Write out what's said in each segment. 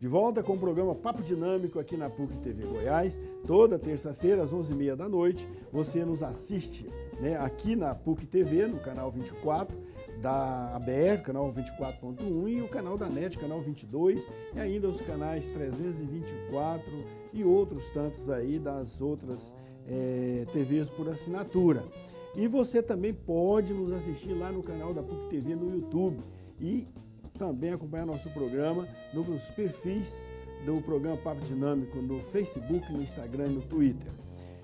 De volta com o programa Papo Dinâmico aqui na PUC TV Goiás. Toda terça-feira, às 11h30 da noite, você nos assiste, né, aqui na PUC TV, no canal 24, da ABR, canal 24.1, e o canal da NET, canal 22, e ainda os canais 324 e outros tantos aí das outras TVs por assinatura. E você também pode nos assistir lá no canal da PUC TV no YouTube e também acompanhar nosso programa nos perfis do programa Papo Dinâmico no Facebook, no Instagram e no Twitter.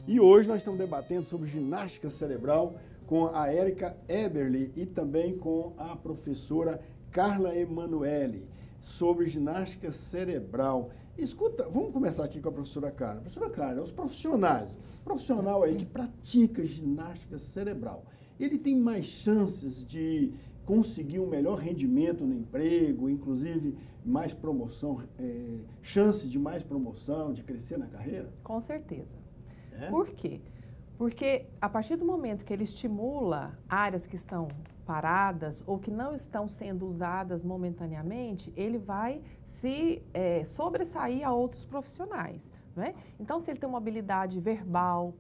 E hoje nós estamos debatendo sobre ginástica cerebral com a Érica Eberli e também com a professora Carla Emanuele sobre ginástica cerebral. Escuta, vamos começar aqui com a professora Carla. Professora Carla, os profissionais, o profissional aí que pratica ginástica cerebral, ele tem mais chances de conseguir um melhor rendimento no emprego, inclusive mais promoção, chances de mais promoção, de crescer na carreira? Com certeza. Por quê? Porque a partir do momento que ele estimula áreas que estão paradas ou que não estão sendo usadas momentaneamente, ele vai se sobressair a outros profissionais, não é? Então, se ele tem uma habilidade verbal,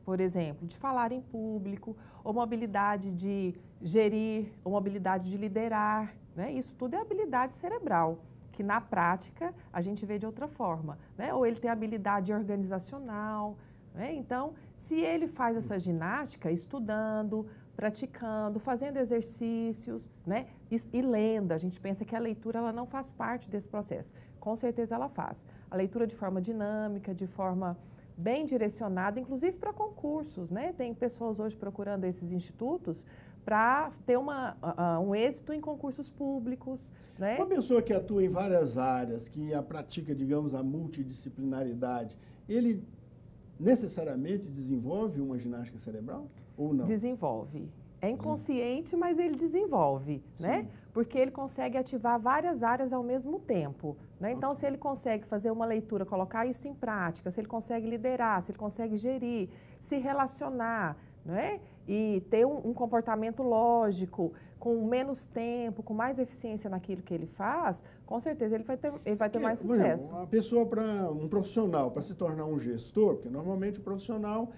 por exemplo, de falar em público, ou uma habilidade de gerir, ou uma habilidade de liderar, né? Isso tudo é habilidade cerebral, que na prática a gente vê de outra forma, né? Ou ele tem habilidade organizacional, né? Então, se ele faz essa ginástica estudando, praticando, fazendo exercícios, né? E lendo, a gente pensa que a leitura ela não faz parte desse processo. Com certeza ela faz. A leitura de forma dinâmica, de forma bem direcionada, inclusive para concursos, né? Tem pessoas hoje procurando esses institutos para ter um êxito em concursos públicos, né? Uma pessoa que atua em várias áreas, que pratica, digamos, a multidisciplinaridade, ele necessariamente desenvolve uma ginástica cerebral ou não? Desenvolve. É inconsciente, mas ele desenvolve, né? Porque ele consegue ativar várias áreas ao mesmo tempo, né? Então, se ele consegue fazer uma leitura, colocar isso em prática, se ele consegue liderar, se ele consegue gerir, se relacionar, né? E ter um comportamento lógico, com menos tempo, com mais eficiência naquilo que ele faz, com certeza ele vai ter mais sucesso. Exemplo, a pessoa, um profissional, para se tornar um gestor, porque normalmente o profissional,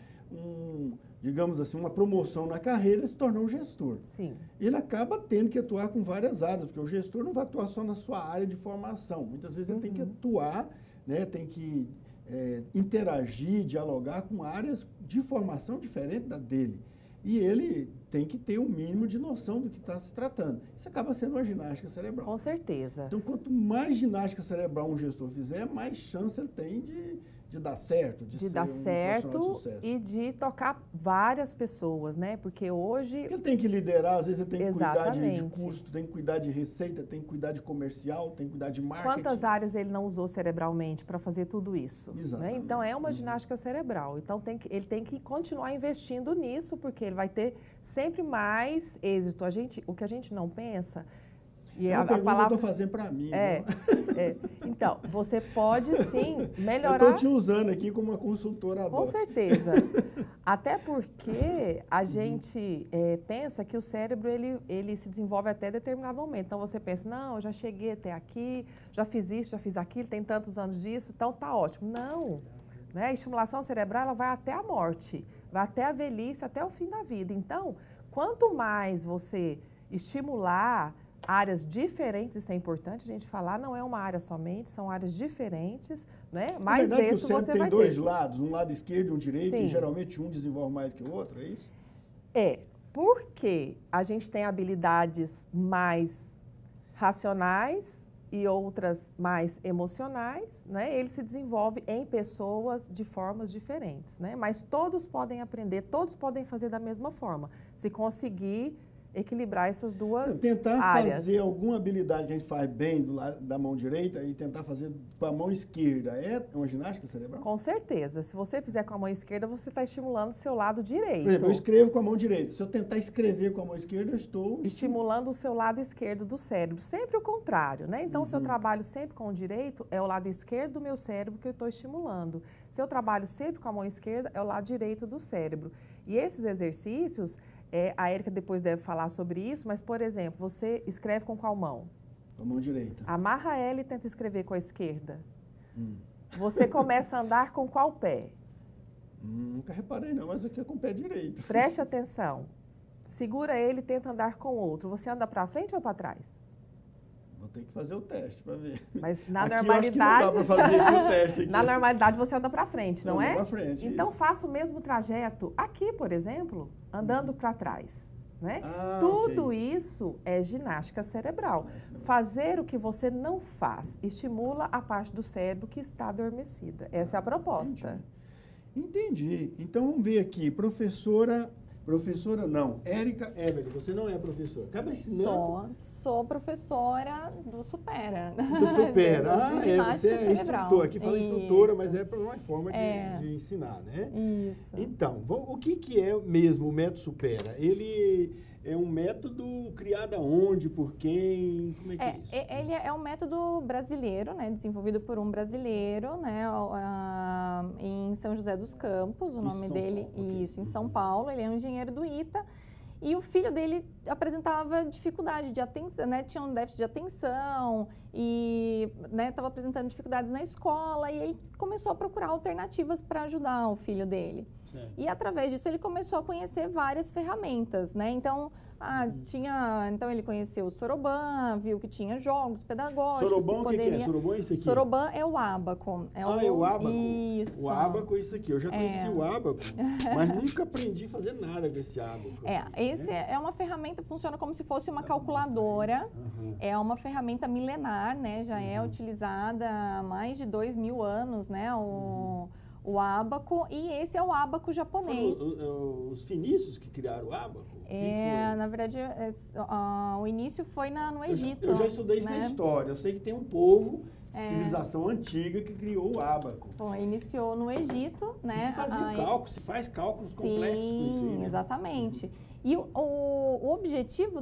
digamos assim, uma promoção na carreira, se torna um gestor. Sim. Ele acaba tendo que atuar com várias áreas, porque o gestor não vai atuar só na sua área de formação. Muitas vezes ele tem que atuar, né, tem que interagir, dialogar com áreas de formação diferente da dele. E ele tem que ter um mínimo de noção do que está se tratando. Isso acaba sendo uma ginástica cerebral. Com certeza. Então, quanto mais ginástica cerebral um gestor fizer, mais chance ele tem de dar certo, de ser dar um certo profissional de sucesso. E de tocar várias pessoas, né? Porque hoje... Ele tem que liderar, às vezes ele tem que Exatamente. cuidar de custo, tem que cuidar de receita, tem que cuidar de comercial, tem que cuidar de marketing. Quantas áreas ele não usou cerebralmente para fazer tudo isso? Exatamente. Né? Então, é uma ginástica cerebral. Então, ele tem que continuar investindo nisso, porque ele vai ter sempre mais êxito. O que a gente não pensa... É uma pergunta que eu estou fazendo para mim. Então, você pode sim melhorar... Eu estou te usando aqui como uma consultora. Com certeza. Até porque a gente pensa que o cérebro ele se desenvolve até determinado momento. Então, você pensa, não, eu já cheguei até aqui, já fiz isso, já fiz aquilo, tem tantos anos disso, então tá ótimo. Não. Né? A estimulação cerebral ela vai até a morte, vai até a velhice, até o fim da vida. Então, quanto mais você estimular áreas diferentes, isso é importante a gente falar, não é uma área somente, são áreas diferentes, né? Mais êxito você vai ter. Tem dois lados, um lado esquerdo e um direito, Sim. E geralmente um desenvolve mais que o outro, é isso? Porque a gente tem habilidades mais racionais e outras mais emocionais, né? Ele se desenvolve em pessoas de formas diferentes, né? Mas todos podem aprender, todos podem fazer da mesma forma, se conseguir equilibrar essas duas tentar áreas. Fazer alguma habilidade que a gente faz bem do lado da mão direita e tentar fazer com a mão esquerda é uma ginástica cerebral? Com certeza. Se você fizer com a mão esquerda, você está estimulando o seu lado direito. Por exemplo, eu escrevo com a mão direita. Se eu tentar escrever com a mão esquerda, eu estou... estimulando o seu lado esquerdo do cérebro. Sempre o contrário, né? Então, se eu trabalho sempre com o direito, é o lado esquerdo do meu cérebro que eu estou estimulando. Se eu trabalho sempre com a mão esquerda, é o lado direito do cérebro. E esses exercícios... a Érica depois deve falar sobre isso, mas, por exemplo, você escreve com qual mão? Com a mão direita. Amarra ela e tenta escrever com a esquerda. Você começa a andar com qual pé? Nunca reparei não, mas aqui é com o pé direito. Preste atenção. Segura ele e tenta andar com o outro. Você anda para frente ou para trás? Vou ter que fazer o teste para ver. Mas na aqui normalidade... Eu acho que não dá para fazer aqui o teste. Aqui. Na normalidade você anda para frente, não é? Para frente, então isso. faça o mesmo trajeto aqui, por exemplo, andando para trás. Né? Ah, Tudo okay. isso é ginástica cerebral. Fazer o que você não faz estimula a parte do cérebro que está adormecida. Essa é a proposta. Entendi. Então vamos ver aqui, professora não, Érica Eberle, você não é professora. Acaba ensinando. Sou professora do Supera. Do Supera. Você é cerebral. instrutora. Aqui fala instrutora, mas é uma forma de ensinar, né? Isso. Então, o que é mesmo o método Supera? Ele é um método criado aonde, por quem? Como é que é isso? Ele é um método brasileiro, né? Desenvolvido por um brasileiro, né? Em São José dos Campos, o nome dele. Isso, em São Paulo. Ele é um engenheiro do ITA. E o filho dele apresentava dificuldade de atenção, né? Tinha um déficit de atenção e estava apresentando dificuldades na escola. E ele começou a procurar alternativas para ajudar o filho dele. E através disso ele começou a conhecer várias ferramentas, né? Então, então ele conheceu o Soroban, viu que tinha jogos pedagógicos. Soroban, o que é? Soroban é isso aqui? Soroban é o ábaco. É o ábaco? Isso. O ábaco é isso aqui. Eu já conheci o ábaco, mas nunca aprendi a fazer nada com esse ábaco. Esse é uma ferramenta, funciona como se fosse uma calculadora. É uma ferramenta milenar, né? Já é utilizada há mais de 2000 anos, né? O ábaco, e esse é o ábaco japonês. Foram os fenícios que criaram o ábaco? Na verdade, o início foi no Egito. Eu já estudei isso na história. Eu sei que tem um povo, civilização antiga, que criou o ábaco. Bom, iniciou no Egito, né? Se faz cálculos complexos com isso aí, né? Exatamente. E o objetivo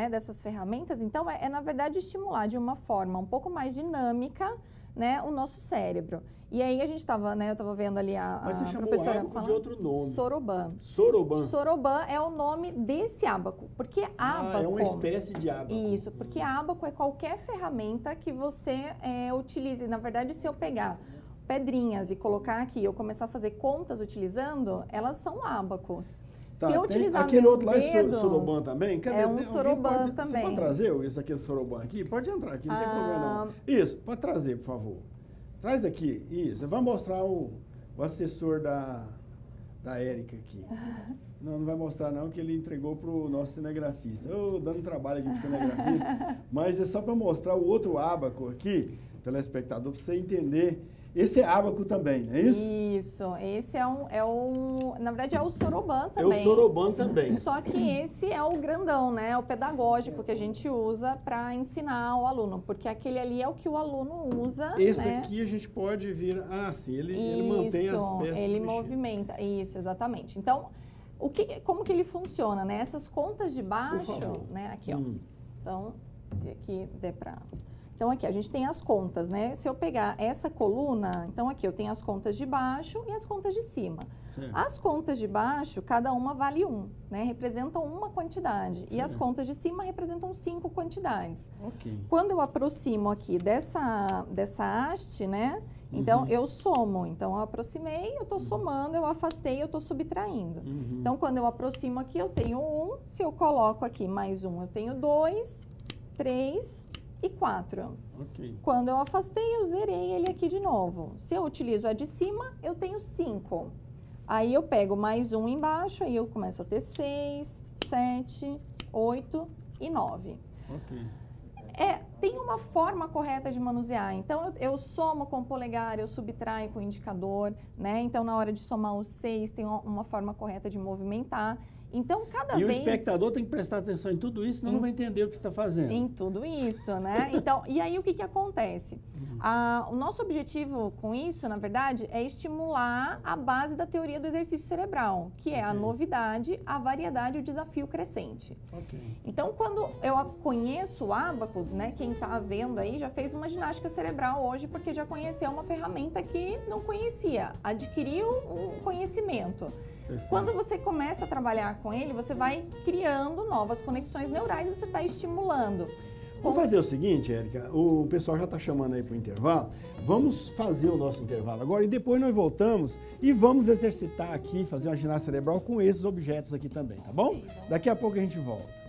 dessas ferramentas, então, é, na verdade, estimular de uma forma um pouco mais dinâmica, né, o nosso cérebro. E aí a gente estava, né, eu estava vendo ali Mas você chamou professora ábaco falando, de outro nome. Soroban. Soroban. Soroban é o nome desse ábaco, porque ábaco... é uma espécie de ábaco. Isso, porque ábaco é qualquer ferramenta que você utilize. Na verdade, se eu pegar pedrinhas e colocar aqui, eu começar a fazer contas utilizando, elas são ábacos. Tá, se eu utilizar aquele outro lá dedos, é Soroban também? Cadê? É um Soroban também. Você pode trazer isso aqui, Soroban aqui? Pode entrar aqui, não tem problema não. Isso, pode trazer, por favor. Traz aqui, isso. Vai mostrar o assessor da Érica aqui. Não vai mostrar não, que ele entregou para o nosso cinegrafista. Eu dando trabalho aqui para o cinegrafista, mas é só para mostrar o outro ábaco aqui, telespectador, para você entender. Esse é ábaco também, não é isso? Isso, esse na verdade é o Soroban também. É o Soroban também. Só que esse é o grandão, né? O pedagógico que a gente usa para ensinar o aluno, porque aquele ali é o que o aluno usa. Esse né? aqui a gente pode vir, sim, ele mantém as peças. Ele movimenta, isso, exatamente. Então, como que ele funciona, né? Essas contas de baixo, né? Aqui, ó. Então, se aqui der para... Então, aqui, a gente tem as contas, né? Se eu pegar essa coluna, então aqui eu tenho as contas de baixo e as contas de cima. Certo. As contas de baixo, cada uma vale 1, né? Representam uma quantidade. Certo. E as contas de cima representam 5 quantidades. Okay. Quando eu aproximo aqui dessa haste, né? Então, eu somo. Então, eu aproximei, eu estou somando, eu afastei, eu estou subtraindo. Então, quando eu aproximo aqui, eu tenho 1. Se eu coloco aqui mais 1, eu tenho 2, 3... e 4. Okay. Quando eu afastei, eu zerei ele aqui de novo. Se eu utilizo a de cima, eu tenho 5. Aí eu pego mais 1 embaixo, aí eu começo a ter 6, 7, 8 e 9. Okay. Tem uma forma correta de manusear. Então, eu somo com o polegar, eu subtraio com o indicador, né? Então, na hora de somar os 6, tem uma forma correta de movimentar. Então, cada vez... E o espectador tem que prestar atenção em tudo isso, senão não vai entender o que você está fazendo. Em tudo isso, né? Então, e aí, o que acontece? O nosso objetivo com isso, na verdade, é estimular a base da teoria do exercício cerebral, que é a novidade, a variedade e o desafio crescente. Então, quando eu conheço o ábaco, né? Quem está vendo aí já fez uma ginástica cerebral hoje, porque já conheceu uma ferramenta que não conhecia, adquiriu um conhecimento. Perfeito. Quando você começa a trabalhar com ele, você vai criando novas conexões neurais e você está estimulando. Vamos fazer o seguinte, Érica, o pessoal já está chamando aí para o intervalo. Vamos fazer o nosso intervalo agora e depois nós voltamos e vamos exercitar aqui, fazer uma ginástica cerebral com esses objetos aqui também, tá bom? Daqui a pouco a gente volta.